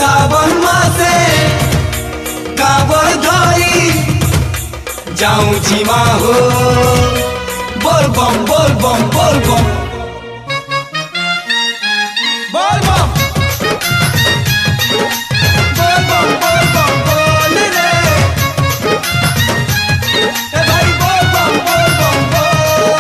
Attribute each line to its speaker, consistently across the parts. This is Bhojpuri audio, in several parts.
Speaker 1: सावन मासे काबर धरी जाऊं जिमा हो बोल बम बोल बम बोल बम बोल बम बोल बम बोल बम बोल रे ए भाई बोल बम बोल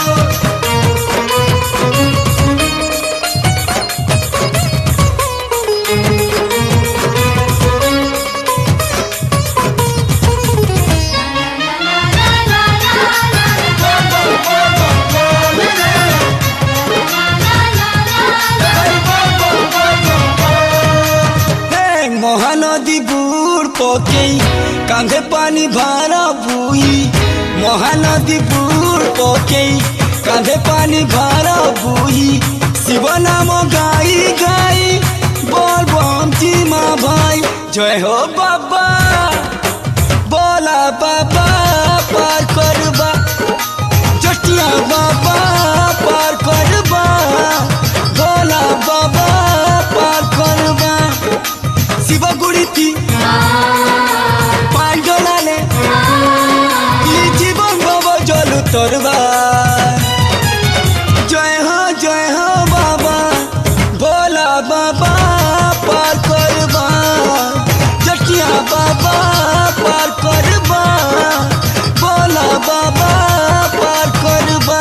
Speaker 1: महानदी बुड़ पके कांधे पानी भरा बुई महानदी बुड़ पके कांधे पानी भरा बुई शिव नाम गाई गाई बोल बम जीमा भाई जय हो बाबा बोला बाबा पार करबा जटिया बाबा पार करबा बोला बाबा पार करबा शिव गुड़ी थी पांडोलाले जीवन बाबा जल तरबा जय हो बाबा भोला बाबा पार करबा जटिया बाबा पार करबा भोला बाबा पार करबा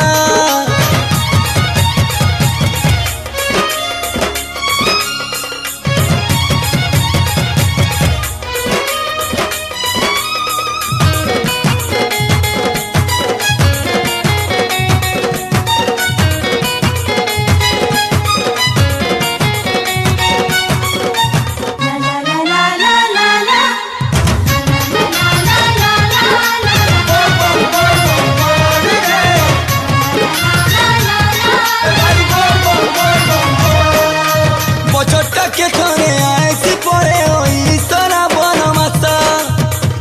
Speaker 1: के थोड़े ऐसी पड़े होई सोना बना माता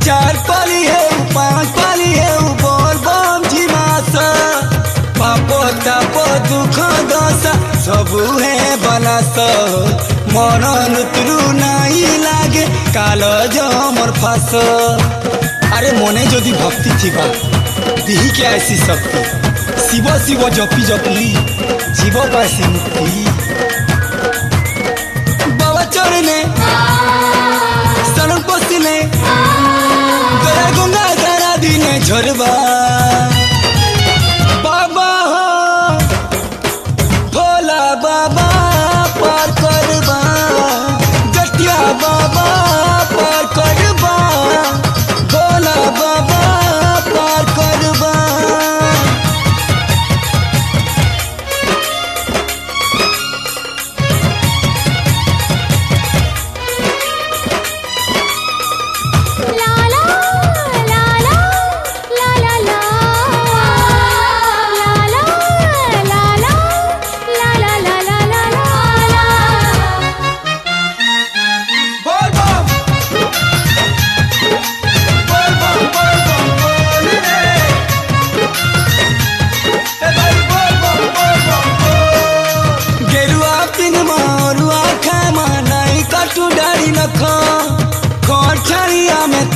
Speaker 1: चार पाली है पांच पाली है बोल बम झिमासा पापो तापो दुख दशा सब है बनासा मरण तुरु नहीं लागे कालो जो मोर फास अरे मने जदि भक्ति थिबा दिही के ऐसी शक्ति शिव शिव जपी जपी जीव पासी मुक्ति चरने सड़क पसीने गया गंगा धारा दिने झरबा बाबा हो भोला बाबा पार करबा जटिया बाबा पार करबा भोला बाबा पार करबा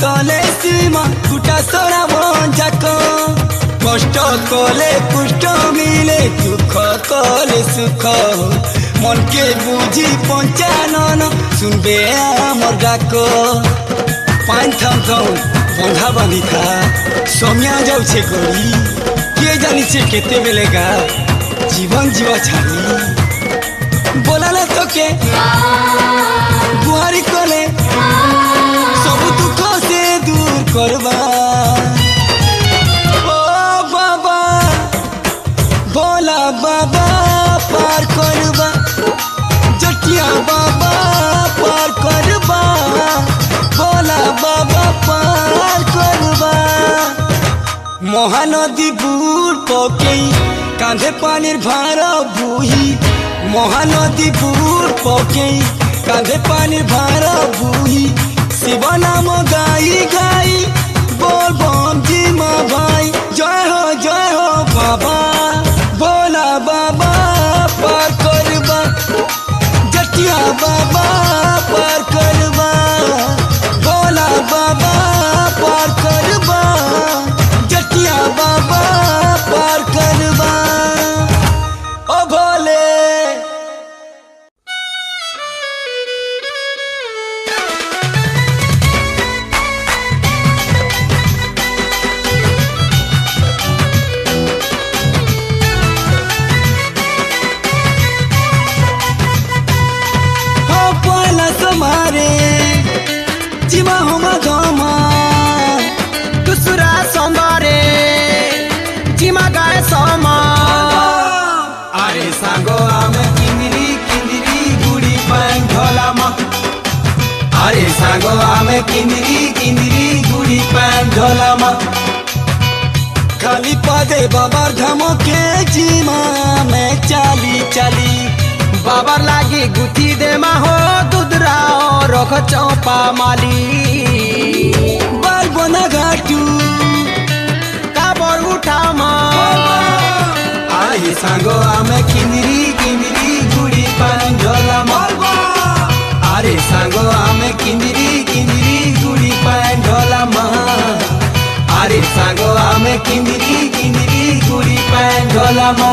Speaker 1: तले सीमा कुटा सोरा जाक कष्ट कले पुष्ट मिले दुख कले सुख मन के बुझी पंचानन सुनबे आमर डाक पाइन थाम थाम बंधा बांधी था समिया जाऊे गड़ी किए जानी से केते बेलेगा जीवन जीवा छाड़ी बोलाले तो के गुहारी कले सब दुख से दूर करबा ओ बाबा भोला बाबा पार करबा जटिया बाबा पार करबा भोला बाबा पार करबा महानदी बुड़ पके कांधे पानीर भारा बुही महानदी बुड़ पके कांधे पानीर भारा बुही शिव नाम गाई गाई बोल बम जीमा भाई जय हो बाबा भोला बाबा पार करबा जटिया बाबा पार करबा। आमे किंदरी किंदरी गुड़ी पैन ढोलामा खाली पदे बाबर धमो के जीमा में चाली चाली
Speaker 2: बाबर लागी गुथी दे मा हो दुदरा रख चौपा माली
Speaker 1: बाल बना घाटू
Speaker 2: काबर उठा मा
Speaker 1: आई सांगो आमे किंदरी किंदरी गुड़ी पैन ढोलामा अरे सांगो आमे किंदरी किंदरी गुड़ी पैन ढोलामा अरे सांगो आमे किंदरी किंदरी गुड़ी पैन ढोलामा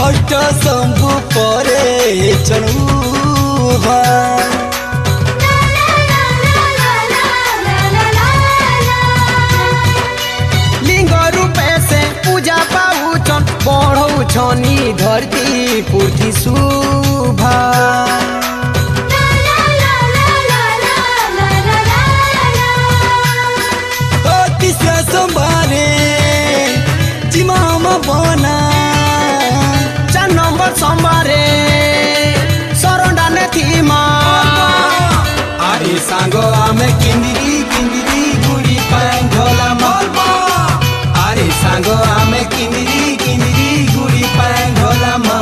Speaker 1: अष्ट शंभु परे चलू
Speaker 2: लिंग रूपे से पूजा पाऊचन बढ़ऊ छनी धरती पूर्ति शुभा
Speaker 1: तीसरा सोमवारे जिमामा बना
Speaker 2: सोमवारे सरंडाने थी माँ
Speaker 1: अरे सांगो आमे किंदरी किंदरी गुड़ी पैन ढोलामा अरे सांगो आमे किंदरी किंदरी गुड़ी पैन ढोलामा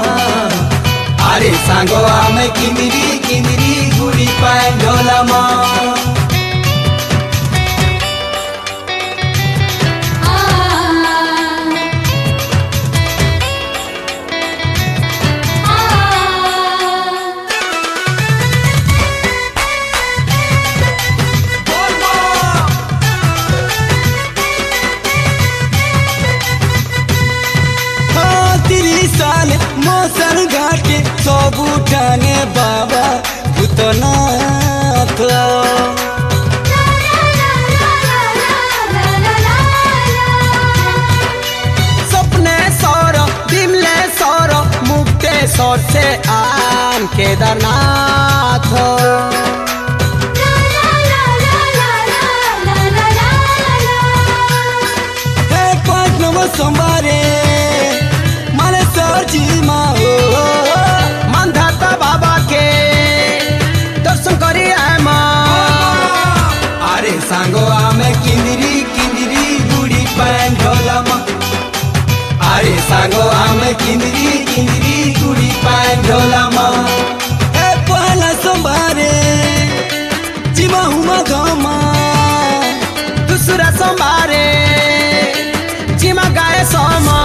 Speaker 1: अरे सांगो आमे किंदरी किंदरी गुड़ी पैन ढोलामा मोसन घाटे सब उठाने बाबा भूतनाथ
Speaker 2: सपने सौर बिमले सौर मुक्ते सौर से आन केदारनाथ
Speaker 1: पाँच नंबर सोमवारे जीमा हो
Speaker 2: मंधाता बाबा के दर्शन करी आए माँ
Speaker 1: अरे सांगो आमे किंदरी किंदरी गुड़ी पैन ढोलामा अरे सांगो आमे किंदरी किंदरी गुड़ी पैन ढोलामा पहला सोमवारे जिमा हुमा घमा
Speaker 2: दूसरा सोमवारे जिमा गाय सोमा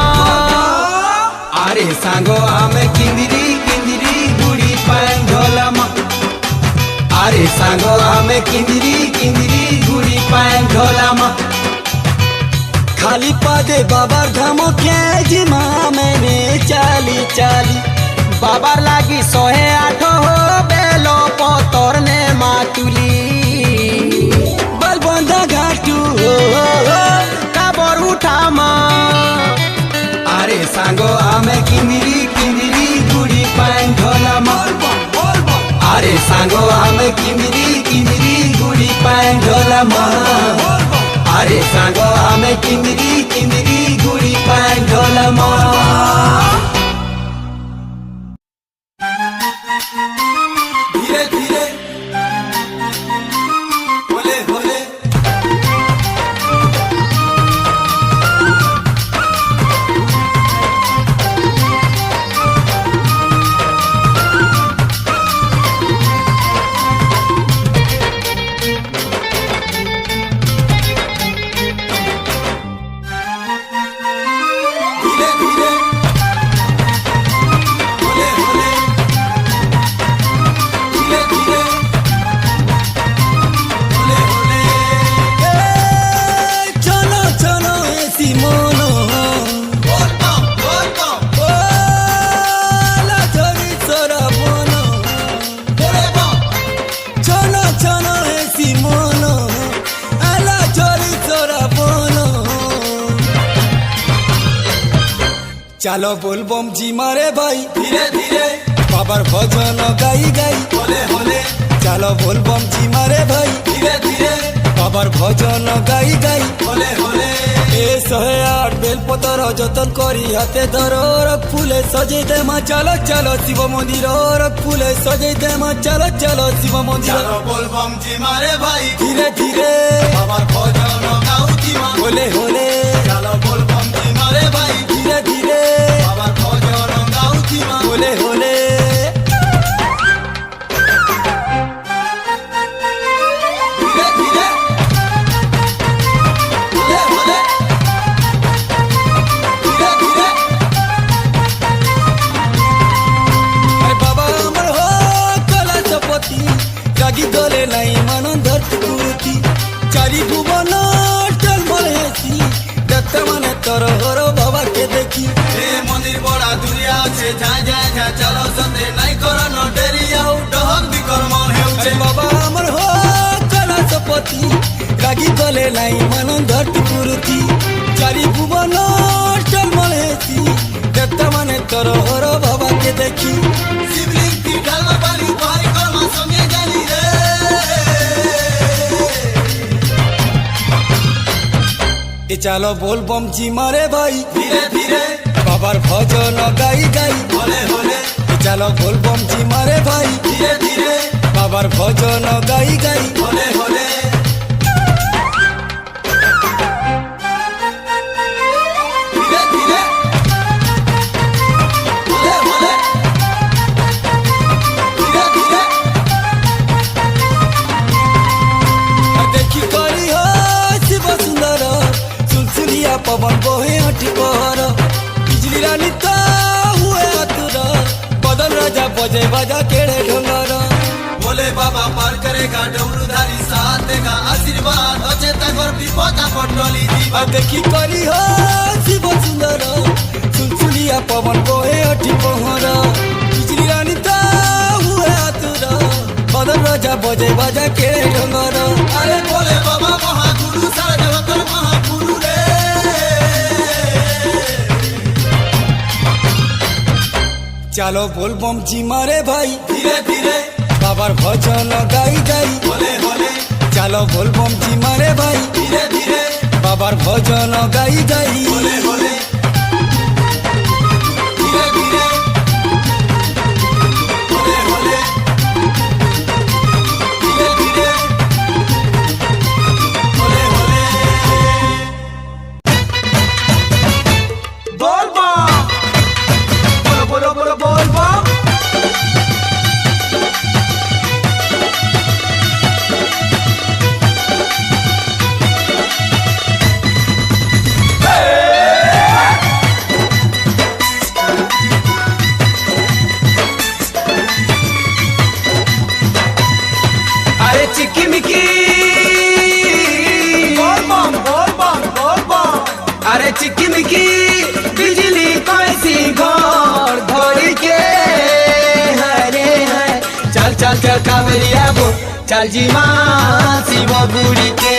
Speaker 1: अरे सांगो आमे किंदरी किंदरी गुड़ी पैन ढोलामा अरे सांगो आमे किंदरी किंदरी गुड़ी पैन ढोलामा खाली पदे बाबर धमो के जिमा मैंने चाली चाली
Speaker 2: बाबर लागी 108 हो बेलो पतर ने मातुली
Speaker 1: बल बंधा घाटू हो
Speaker 2: काबर उठा माँ
Speaker 1: अरे सांगो आमे किंदरी किंदरी गुड़ी पैन ढोलामा अरे सांगो आमे किंदरी किंदरी गुड़ी पैन ढोलामा अरे सांगो आमे किंदरी किंदरी गुड़ी पैन ढोलामा धीरे धीरे होले होले धीरे धीरे चलो बोल बम जी मारे भाई धीरे धीरे बाबर भजन गाई गाई होले होले चलो बोल बम जी मारे भाई धीरे धीरे बाबर भजन गाई गाई होले होले ए 108 बेलपतर যতন করি হাতে ধরো রক ফুলে সজাই দে মা চলো চলো শিব মন্দির রক ফুলে সজাই দে মা চলো চলো শিব মন্দির
Speaker 3: चलो बोल बम जी मारे भाई
Speaker 1: ধীরে ধীরে
Speaker 3: बाबर भजन गाऊ जी मा
Speaker 1: होले होले
Speaker 3: चलो बोल बम जी मारे भाई
Speaker 1: ধীরে ধীরে
Speaker 3: बाबर भजन गाऊ जी मा
Speaker 1: होले होले
Speaker 3: धीरे धीरे होले होले धीरे धीरे
Speaker 1: আরে বাবা আমার হো কলা চপতি রাগি গলে নাই মানন্দর কুরতি চারি ভুবন টলমল হেসি দত্ত মানে তোর হর বাবা কে দেখি
Speaker 3: ए मंदिर बड़ा दुनिया से जा जा जा चलो संदे नहीं करो न डेरी आउ डहक भी कर मन
Speaker 1: আরে
Speaker 3: हेउचे
Speaker 1: বাবা আমার হো কলা চপতি রাগি গলে নাই মানন্দর কুরতি চারি ভুবন টলমল হেসি দত্ত মানে তোর হর বাবা কে দেখি
Speaker 3: शिवलिंग की ढाल वाली भाई कर्म संगे जानी रे
Speaker 1: এ চলো बोल बम जी मारे भाई
Speaker 3: धीरे धीरे
Speaker 1: বাবার ভজন গাই গাই
Speaker 3: होले होले
Speaker 1: এ চলো बोल बम जी मारे भाई
Speaker 3: धीरे धीरे
Speaker 1: বাবার ভজন গাই গাই
Speaker 3: होले होले धीरे धीरे होले होले धीरे धीरे
Speaker 1: আর দেখি করি হো শিব সুন্দর সুলসুলিয়া পবন বহে হটি পহর বিজলি রানী তো হুয়ে আতুর বদল রাজা বজে বাজা কেড়ে ঢোঙ্গর
Speaker 3: बोले बाबा पार करेगा डमरूधारी साथ देगा आशीर्वाद अच्छे तक और विपद पटोली दी
Speaker 1: আর দেখি করি হো শিব সুন্দর সুলসুলিয়া পবন বহে হটি পহর বিজলি রানী তো হুয়ে আতুর বদল রাজা বজে বাজা কেড়ে ঢোঙ্গর
Speaker 3: अरे बोले बाबा महागुरु सारा जगतर महागुरु रे
Speaker 1: চলো बोल बम जी मारे भाई
Speaker 3: धीरे धीरे
Speaker 1: বাবার ভজন গাই গাই
Speaker 3: होले होले
Speaker 1: চলো बोल बम जी मारे भाई
Speaker 3: धीरे धीरे
Speaker 1: বাবার ভজন গাই গাই
Speaker 3: होले होले धीरे धीरे होले होले धीरे धीरे होले होले बोल बम बोलो बोलो बोलो बोल बम
Speaker 2: अरे चिक्की मिक्की
Speaker 3: बोल बम
Speaker 2: अरे चिक्की मिक्की बिजली कैसी घर धोरी के हरे है चल चल चल कावरिया बो चल जी माँ शिव बुड़ी के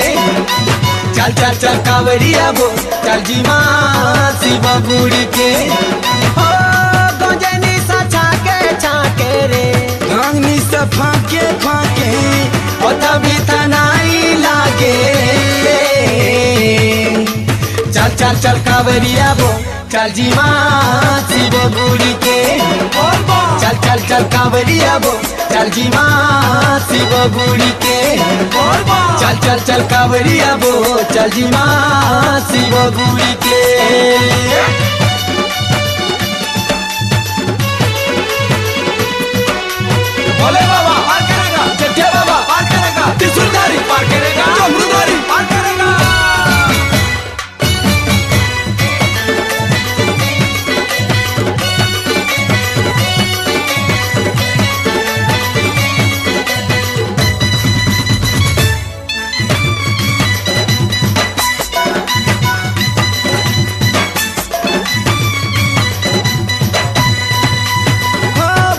Speaker 2: चल चल चल कावरिया बो चल जी माँ शिव बुड़ी के हो गंजनी सा छाके रे
Speaker 1: अंगनी से फाके फाके
Speaker 2: ओ तभी तनाई लागे चल चल चल कावरिया बो चल जी माँ शिव बुड़ी के चल चल चल कावरिया बो चल जी माँ शिव बुड़ी के चल चल चल कावरिया बो चल जी माँ शिव बुड़ी के
Speaker 3: भोले बाबा पार करेगा जट्टे बाबा पार करेगा त्रिशूलधारी पार करेगा डमरूधारी पार करेगा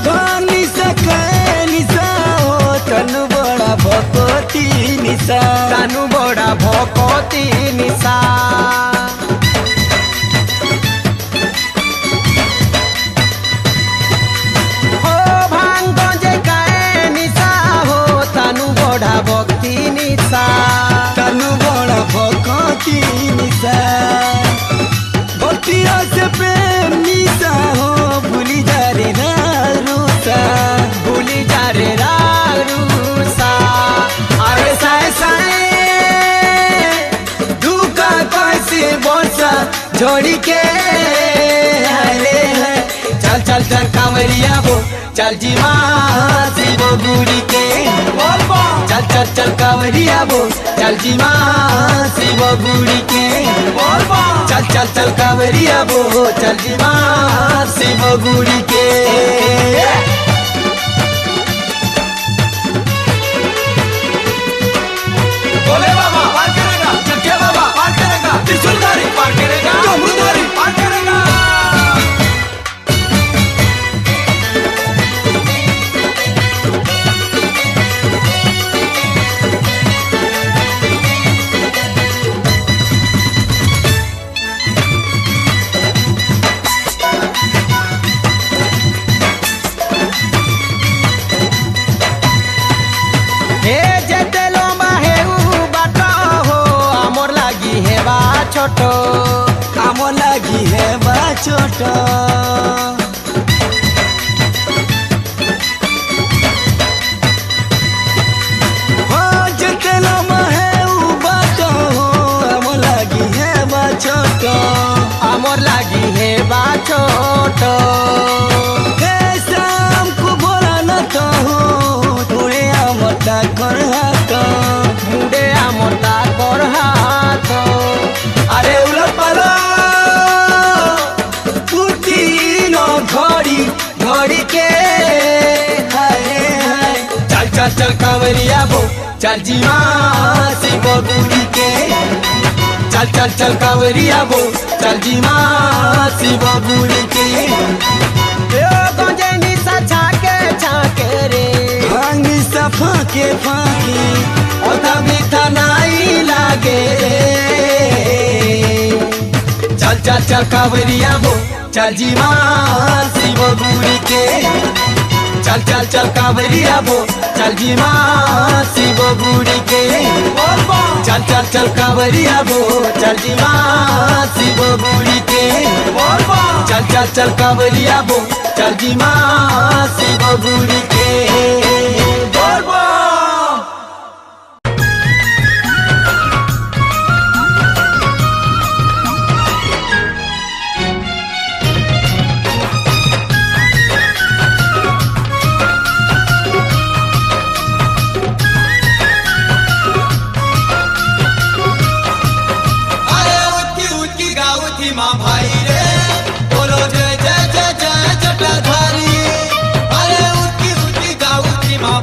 Speaker 1: भानी सके निसा हो तनु बड़ा भगवती निसा
Speaker 2: तानु बड़ा भोकती निशा छोड़ी के हरे है चल चल चल कांवरिया बो चल जी माँ शिव गुड़ी के चल चल चल कांवरिया बो चल जी माँ शिव गुड़ी के चल चल चल कांवरिया बो चल जी माँ शिव गुड़ी के
Speaker 3: बोले बाबा पार करेगा, चक्के बाबा पार करेगा, त्रिशूलधारी पार करेगा, डमरूधारी पार करेगा।
Speaker 2: हे जेते लंबा हे उ बाट हो आमर लागी हे बा छोट
Speaker 1: काम लगी है बा छोट हो जते लम्बा है उ बात हो काम लगी है बा छोट
Speaker 2: आमर लागी हे बा छोट
Speaker 1: हे शाम को बोला न तो हो थोड़े আমটা কর হাত
Speaker 2: मुंडे आमर ता कर हाथ
Speaker 1: আরে উলট পালা পুটি ন ঘড়ি ঘড়ি के हाय हाय
Speaker 2: चल चल चल कांवरिया बो चल जी माँ शिव गुड़ी के चल चल चल कांवरिया बो चल जी माँ शिव गुड़ी के यो गंजेनी सा छाके रे
Speaker 1: भांग सा फाके फाके
Speaker 2: ओता मीठा नाई लागे चल चल चल कांवरिया बो चल जी माँ शिव गुड़ी के चल चल चल कांवरिया बो चल जी माँ शिव गुड़ी के चल चल चल कांवरिया बो चल जी माँ शिव गुड़ी के चल चल चल कांवरिया बो चल जी माँ शिव गुड़ी के बोल बो
Speaker 3: अरे उठी उठी गाउथी माँ भाई रे बोलो जय जय जय जय जटाधारी। अरे उठी उठी गाउथी माँ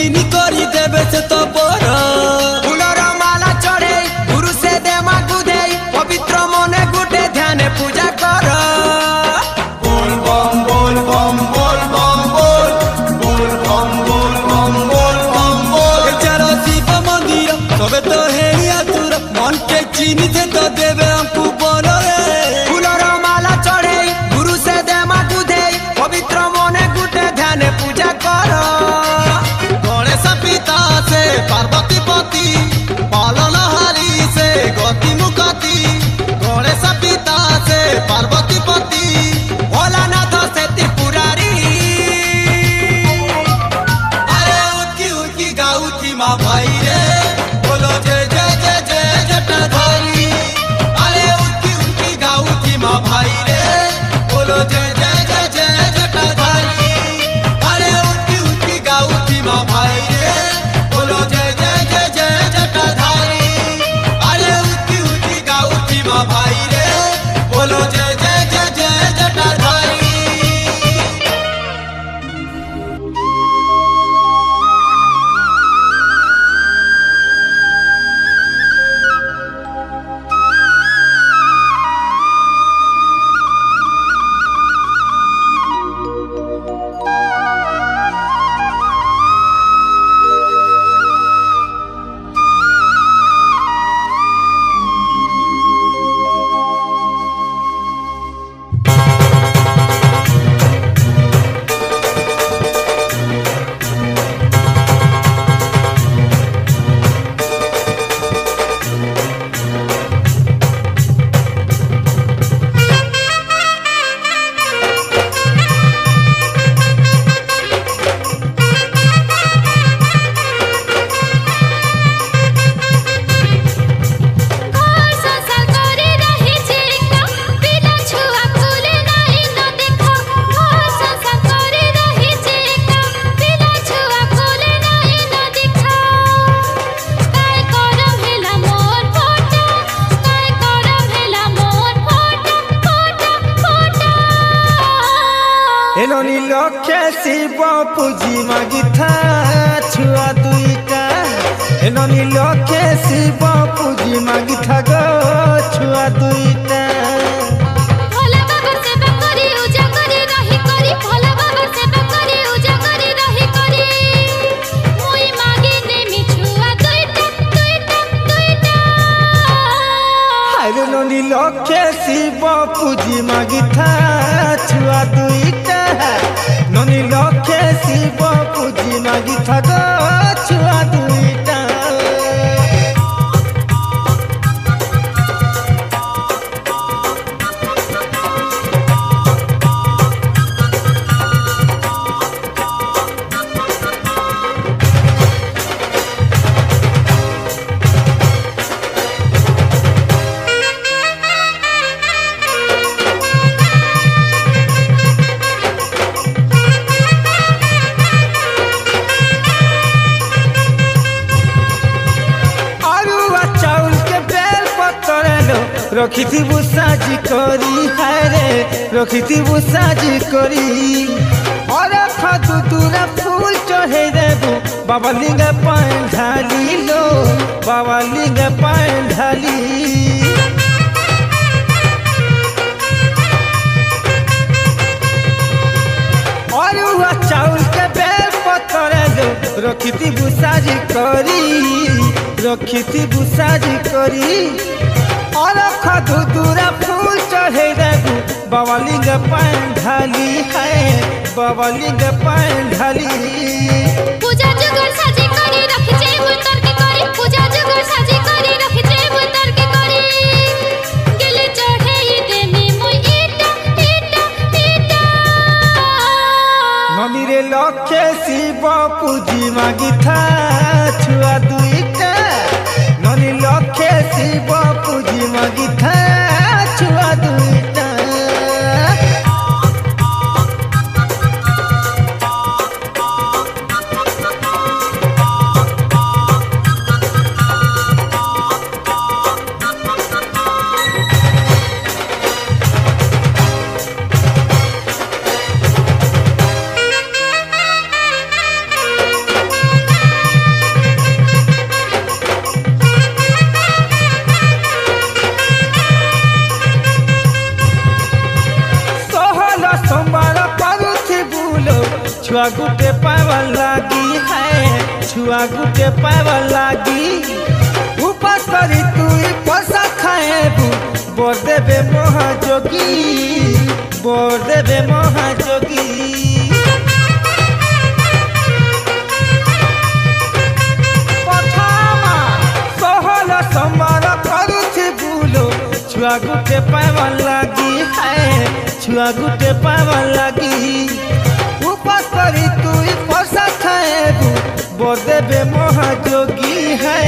Speaker 1: चीनी करी देवे से तो बड़
Speaker 2: फूलर माला चढ़े गुरु से दे मागु दे पवित्र मने गुटे ध्यान पूजा कर
Speaker 3: बोल बम बोल बम बोल बम बोल बोल बम बोल बम बोल बम बोल
Speaker 1: चलो शिव मंदिर तबे तो है आतुर मन के चीनी से तो देवे हमको बड़ रे
Speaker 2: फूलर माला चढ़े गुरु से दे मागु दे पवित्र मने गुटे ध्यान पूजा कर
Speaker 3: गणेश पिता से पार्वती पति पालनहारी से गति मुक्ति गणेश पिता से पार्वती पति
Speaker 2: भोलानाथ से त्रिपुरारी
Speaker 3: अरे उठकी उठकी गाऊ थी माँ भाई रे बोलो जय जय जय जय जटाधारी अरे उठकी उठकी गाऊ थी माँ भाई रे बोलो जय जय जय जय जटाधारी अरे उठकी उठकी गाऊ थी माँ भाई रे बोलो जय जय जय जय जटाधारी अरे उठकी उठकी गाऊ थी माँ भाई रे बोलो जय जय जय जय जटाधारी
Speaker 4: घर संसार करे रही जेका बिना छुआ खोले नहीं न देखो घर संसार करे रही जेका बिना छुआ खोले नहीं न देखो काय करम हेला मोर फोटा काय करम हेला मोर फोटा फोटा
Speaker 2: एनो नीलखे शिव पूजी मागिथा छुआ दुईटा एनो नीलखे शिव पूजी मागिथा गो छुआ दुईटा
Speaker 4: भोला बाबा सेवा करी उजा करी रही करी भोला बाबा सेवा करी उजा करी रही करी मुई मागे नेमी छुआ दुईटा दुईटा दुईटा
Speaker 2: हाय नो नीलखे शिव पूजी मागिथा छुआ दुईटा नो नीलखे शिव पूजी मागिथा गो छुआ दुईटा अरुआ चाउल के बेल पतरेलो रखिथिबु साजी करी हाय रे रखिथिबु साजी करी अरे खदु तुरा फूल चढ़े देबु बाबा लिंग पान ढाली लो बाबा लिंग पान ढाली अरुआ चाउल के बेल पतरेलो रखिथिबु साजी करी रखिथिबु साजी करी और खदु तुरा फूल चढ़े देबु बाबा लिंग पान ढाली है बाबा लिंग पान ढाली
Speaker 4: पूजा जुगर साजी करी रखी जे उतर के करी पूजा जुगर साजी करी रखी जे उतर के करी गेले चढ़े दे में मुई ईटा ईटा ईटा
Speaker 2: ननी रे लखे शिव पूजी मागिथा छुआ दुईटा ननी लखे शिव पूजी मागिथा छुआ दुईटा छुआ गुटे पावा लागी है छुआ गुटे पावा लागी ऊपर करी तू पैसा खाएबू बोर देबे महाजोगी बोर देबे महाजोगी छुआ गुटे पावा लागी है छुआ गुटे पावा लागी ऊपर करी तू पैसा खाएबू बोर देबे महाजोगी है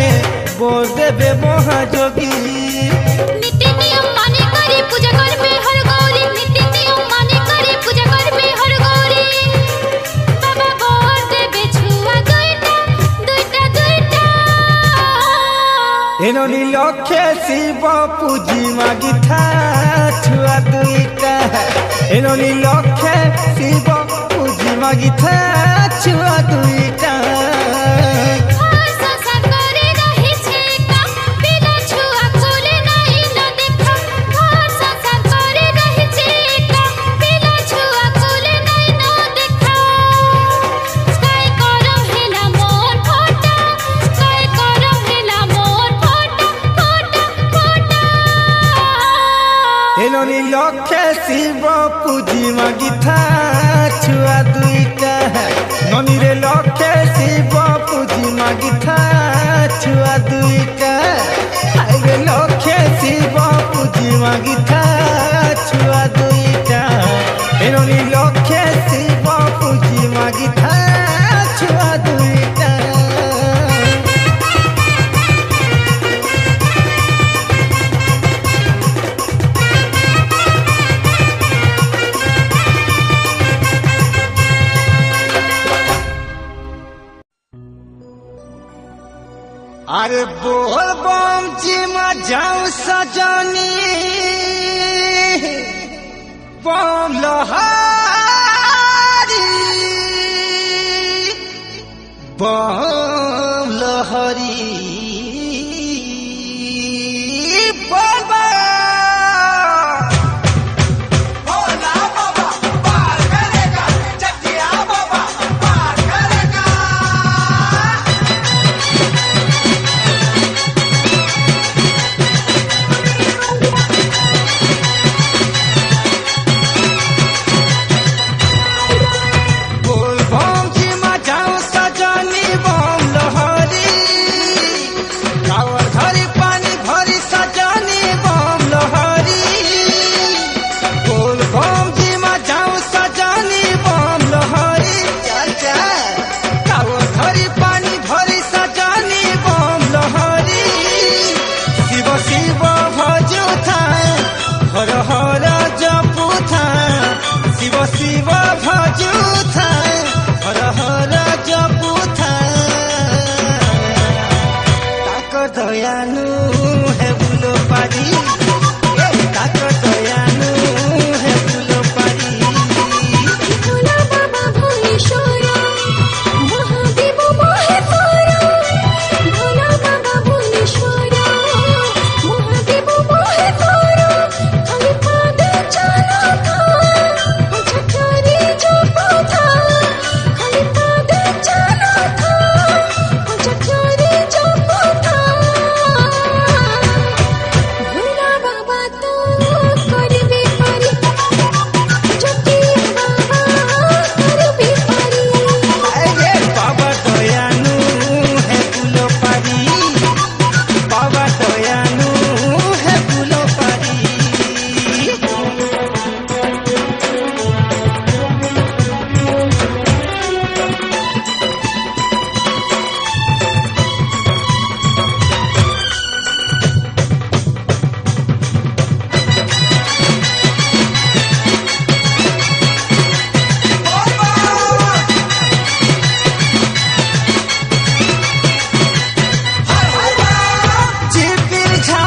Speaker 2: बोर देबे महाजोगी
Speaker 4: नीति नियम माने करी पूजा करबे हर गौरी नीति नियम माने करी पूजा करबे हर गौरी बाबा बोर देबे छुआ दुईटा दुईटा दुईटा
Speaker 2: एनो नीलखे शिव पूजी मागी था छुआ दुईटा एनो नीलखे शिव पूजी मागी था छुआ दुईटा
Speaker 4: घर संसार करे रही छे का बिना छुआ कोले नहीं न देखा घर संसार करे रही छे का बिना छुआ कोले नहीं न देखा काय करो हेला मोर फोटा काय करो हेला मोर फोटा फोटा फोटा
Speaker 2: एनो नीलखे शिव पूजी मागी था छुआ दुईटा ननी रे लखे शिव पूजी मागी था छुआ दुईटा हाय रे लखे शिव पूजी मागी था छुआ दुईटा एनो नीलखे शिव पूजी मागी था छुआ दुईटा अरे बोल बम जी में जाऊं सजनी बम लहरी बम लहरी बाबा
Speaker 3: भोला बाबा पार करेगा चटिया बाबा पार करेगा
Speaker 2: बोल बम जी में जाऊं सजनी बम लहरी कावर धरी पानी भरी सजनी बम लहरी बोल बम जी में जाऊं सजनी बम लहरी चाचा कावर धरी पानी भरी सजनी बम लहरी शिव शिव भजू था हर हर जपू था शिव शिव भजू था हर हर जपू था ताक दयालु है बुलो पारी ताक दयालु है बुलो पारी
Speaker 4: भोला बाबा भोलेश्वरा महादेव मोहेश्वरा भोला बाबा भोलेश्वरा महादेव मोहेश्वरा खाली पाद चला था झटरी जपा था खाली पाद चला था झटरी जपा था भोला बाबा तो करबे पारी जति बाबा करबे पारी
Speaker 2: अरे बाबा दयालु है बुलो पारी बाबा दयालु है बुलो पारी झिपिर झा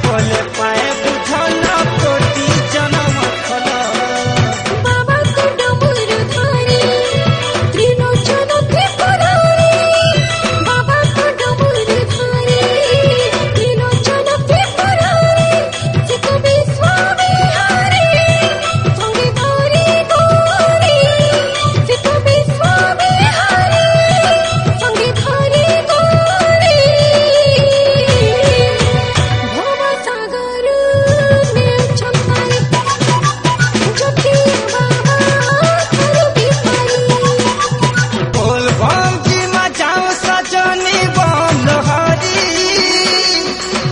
Speaker 2: बोले पाए बुझल कोटि जन्म फल
Speaker 4: बाबा को डमरू धारी त्रिलोचन त्रिपुरारी बाबा को डमरू धारी त्रिलोचन त्रिपुरारी सिख विश्वामी हारी संगे धारी गौरी सिख विश्वामी हारी संगे धारी गौरी भव सागर में छंपाई जपी बाबा हर बिहारी
Speaker 2: बोल बम जी मचाओ सजनी बम लोहरी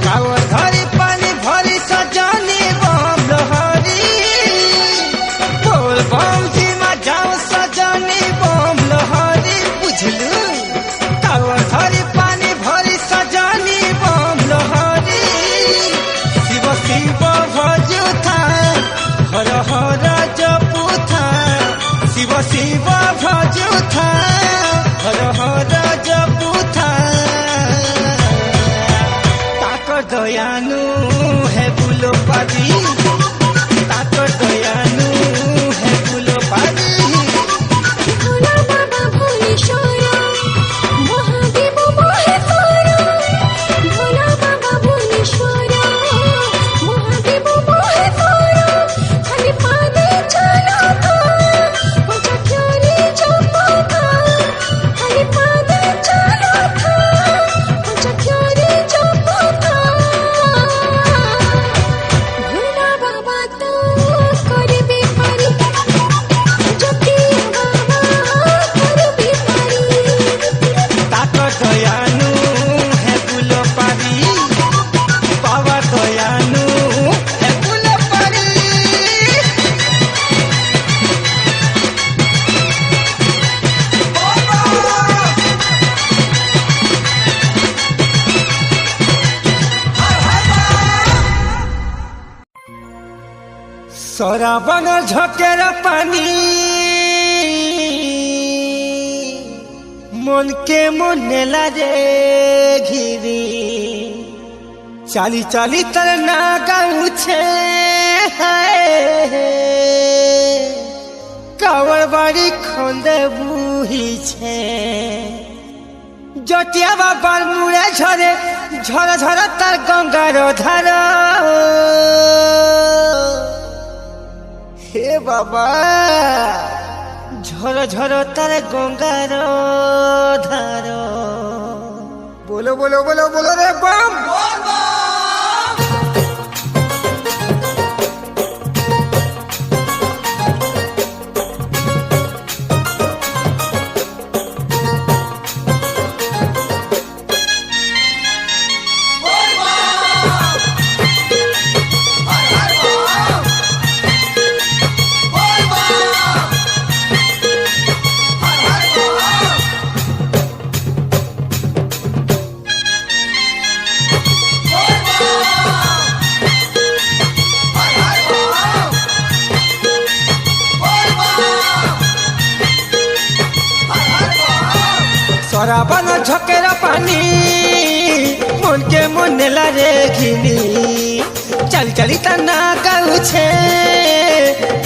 Speaker 2: काव धरी पानी भरी सजनी बम लोहरी बोल बम जी मचाओ सजनी बम लोहरी बुझलू काव धरी पानी भरी सजनी बम लोहरी शिव शिव भजुथा हर हर जपुथा शिव शिव भजुथा हर हर जपुथा ताक दयानु है बुलो पारी ताक दयानु है बुलो पारी
Speaker 4: भोला बाबा भोलेश्वरा महादेव मोहेश्वरा भोला बाबा भोलेश्वरा महादेव मोहेश्वरा खाली पादे चला था पंचक्योरी चंपा था खाली पादे चला था पंचक्योरी चंपा था भोला बाबा तो करे बेपारी जपी बाबा हर बिहारी
Speaker 2: ताक दयानु है बुलो पारी बाबा दयानु है बुलो पारी सराबन झकेर पानी मन के मुनेला रे घिरी चाली चाली तर ना गाँव छे कावड़ बाड़ी खोंदे बुही छे जटिया बाबार मुड़े झरे झर झर तार गंगार धार हे बाबा झर झर तार गंगार धार बोलो बोलो बोलो बोलो रे बम सराबन झकेर पानी मन के मुनेला रे घिनी चल चली तना गाँव छे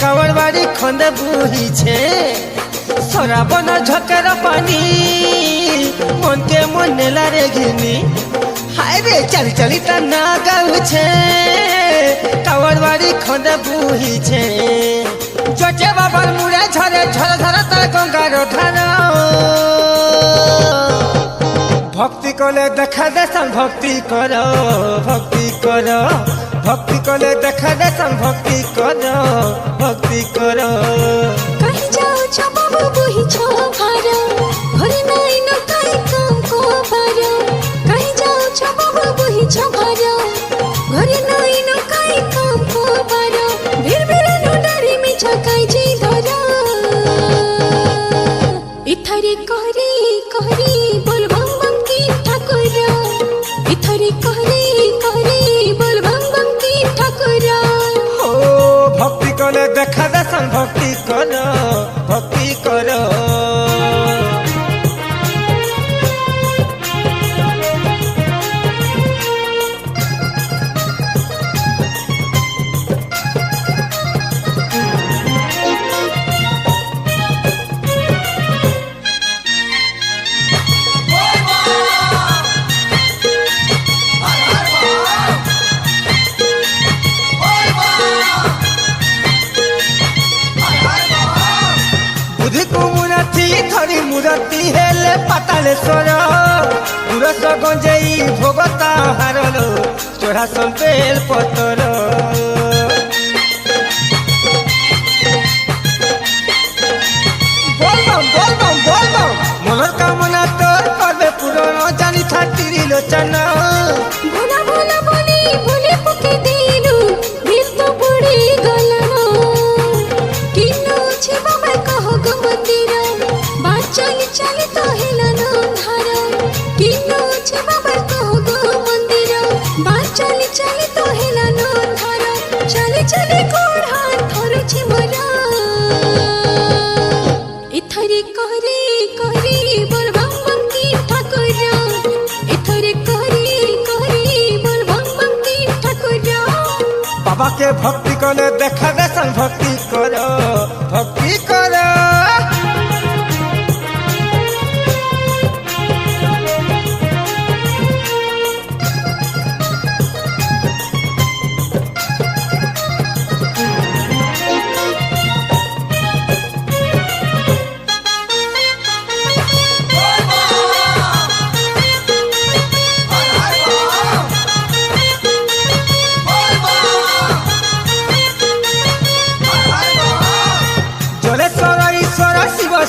Speaker 2: कावड़ बाड़ी खोंद बुही छे सराबन झकेर पानी मन के मुनेला रे घिनी हाय रे चल चली तना गाँव छे कावड़ बाड़ी खोंद बुही छे जटे बाबर मुड़े झरे झर झर तार गंगार धार भक्ति कले देखा देसन भक्ति करो भक्ति करो भक्ति कले देखा देसन भक्ति करो भक्ति करो
Speaker 4: कहीं जाओ छो बाबू बुही छो भारो घरे नाई न काई काम को पारो कहीं जाओ छो बाबू बुही छो भारो घरे नाई न काई काम को पारो भीड़ भीड़ नो डरी में छकाई जी धरो इथरे कहरी कहरी बोल बम बम की ठाकुर इथरे कहरी कहरी बोल बम बम की ठाकुर
Speaker 2: ओ भक्ति कले देखा देसन भक्ति करो भक्ति करो গতি হেলে পাতালেশ্বর পুরস গঞ্জেই ভোগতা হারল চড়া বেল পতর মনের কামনা তোর করবে পূরণ জানি থাকি লোচনা
Speaker 4: ভোলা ভোলা বলি বলি পুকে দিলু দিল তো বুড়ি গলন কিনো ছে বাবা কহ গো মন্দির বাঁচলি চালি তো হেলন ধার কিনো ছে বাবা কহ গো মন্দির বাঁচলি চালি তো হেলন ধার চালি চালি গোড় হাত ধরছে মোরা ইথরে করে করে বল বম বম কি ঠাকুর ইথরে করে করে বল বম বম কি ঠাকুর
Speaker 2: বাবাকে ভক্তি করে দেখা দেখান ভক্তি কর ভক্তি কর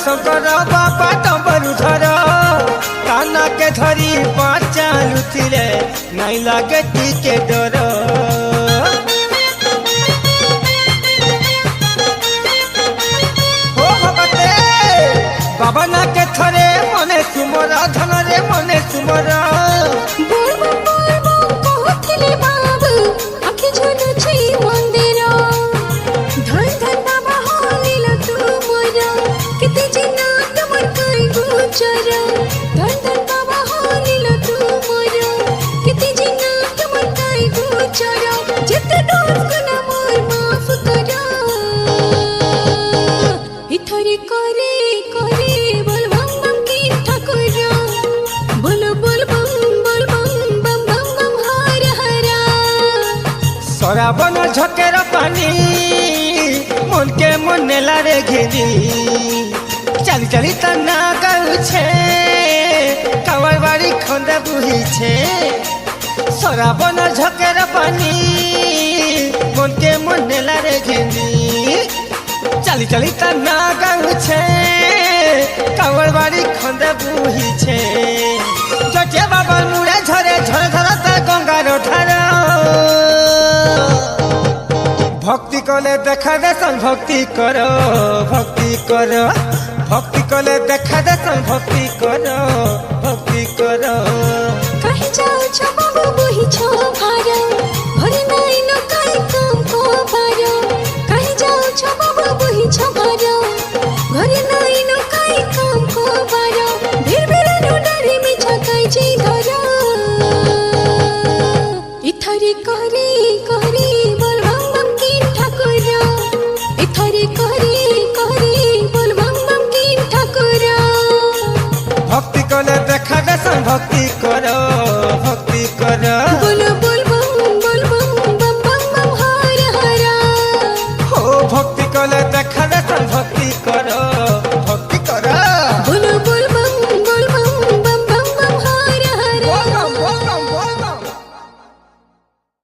Speaker 2: শঙ্কর বাবা ডম্বরু ধর কানাকে ধরি চালুଥିଲେ নাই লাগে টিকে ডর ও ভগতে বাবা নাকে ধরে মনে সুমর ধনরে মনে সুমর
Speaker 4: বল বম কহଥିଲି বাবু আখি ঝুলুছি মন্দির ধন ধন বাবা হলিল তু মোর কেতে জিনা তোমার কাই গোচর ধন ধন বাবা হলিল তু মোর কেতে জিনা তোমার কাই গোচর যেতে ডোজ গুনা মোর মাফ কর ইথরে করে করে বল বম বম কি ঠাকুর বল বল বম বল বম বম বম বম হর হরা
Speaker 2: সরাবন ঝকের পানি মনকে মন নেলারে ঘেরি চালি চালি তা না গাউছে কাওয়ার বাড়ি খন্দে বুহিছে সরাবন ঝকের পানি মনকে মন নেলারে ঘেরি চালি চালি তা না গাউছে কাওয়ার বাড়ি খন্দে বুহিছে জটে বাবার মুড়ে ঝরে ঝরে ধরা তার গঙ্গার ধারা ভক্তি কলে দেখা দেশন ভক্তি কর ভক্তি কর ভক্তি কলে দেখা দেশন ভক্তি কর ভক্তি কর
Speaker 4: কাহে যাও ছ বাবু বহি ছ ভার ঘরে নাই ন কাই কাম কো পার কাহে যাও ছ বাবু বহি ছ ভার ঘরে নাই ন কাই কাম কো পার ভিড় ভিড় ডারি মে ছকাই জি ধর ইথরে করে করে বল বম বম কি ঠাকুর ইথরে করে করে বল বম বম কি ঠাকুর
Speaker 2: ভক্তি কলে দেখা দেশন ভক্তি কর ভক্তি কর